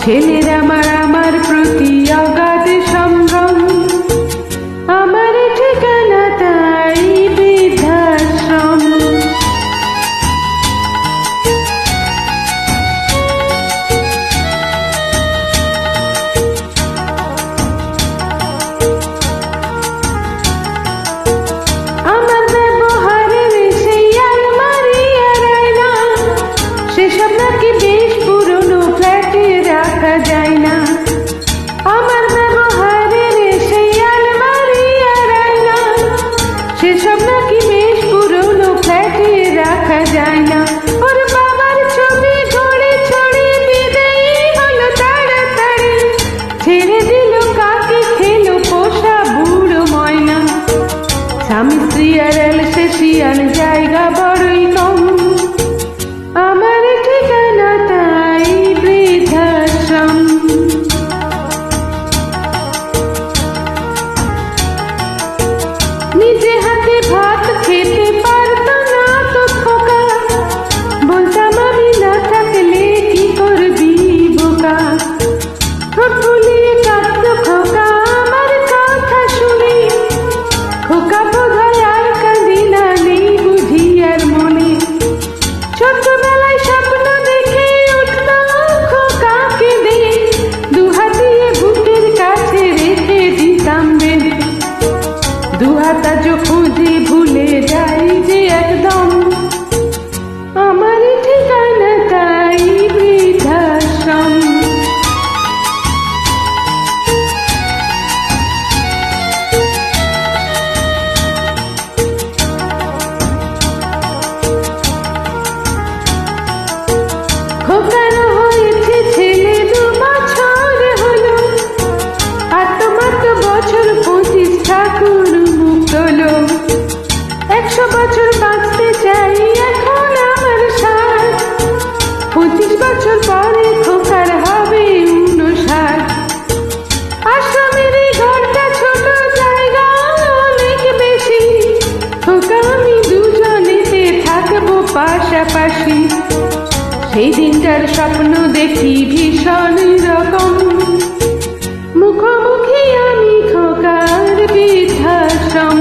ছেলের আমার প্রতি অগাধ সম্ভ্রম, আমার ঠিকানা তাই বৃদ্ধাশ্রম। আমার ব্যবহারের সেই আলমারি আর আয়না, সেসব নাকি বেশ পুরনো ফ্ল্যাটে রাখা যায় না। আমার ব্যবহারের সেই আলমারি আর আয়না, সেসব নাকি বেশ পুরনো ফ্ল্যাটে রাখা যায় না। ওর বাবার ছবি ঘরে ছড়ে বিদায়ী হলো তাড়াতাড়ি, ছেড়ে দিল কাকে খেলো পোষা বুড়ো ময়না। স্বামী স্ত্রী আর এলসেশিয়ান জায়গা বড়ই কম, আমার ঠিকানা তাই বৃদ্ধাশ্রম। নিজে হাতে ভাত খেতে পারত না তো খোকা, বলতাম আমি না থাকলে কি করবি বোকা। ঠোঁট ফুলিয়ে কাঁদত খোকা আমার কথা শুনে, খোকা বোধহয় আর কাঁদি না, নেই বুঝি আর মনে। ছোটবেলায় স্বপ্ন দেখে উঠত খোকা কেঁদে, দুহাত দিয়ে বুকের কাছে রেখে দিতাম বেঁধে। দুহাত আজও খুঁজে ভুলে যাই যে একদম, আমার ঠিকানা তাই বৃদ্ধাশ্রম। খোকানো হয়েছে ছেলে 2 বছর হলো, আর তোমার তো বছর 25 ঠাকুর মুখ তোলো। 100 বছর বাঁচতে চাই এখন আমার সাথ, 25 বছর পরে খোকার হবে 59। আশ্রমের এই ঘরটা ছোট, জায়গা অনেক বেশি, খোকা আমি দুজনেতে থাকবো পাশাপাশি। সেই দিনটার স্বপ্ন দেখি ভীষণ রকম, মুখোমুখি আমি খোকার বৃদ্ধাশ্রম।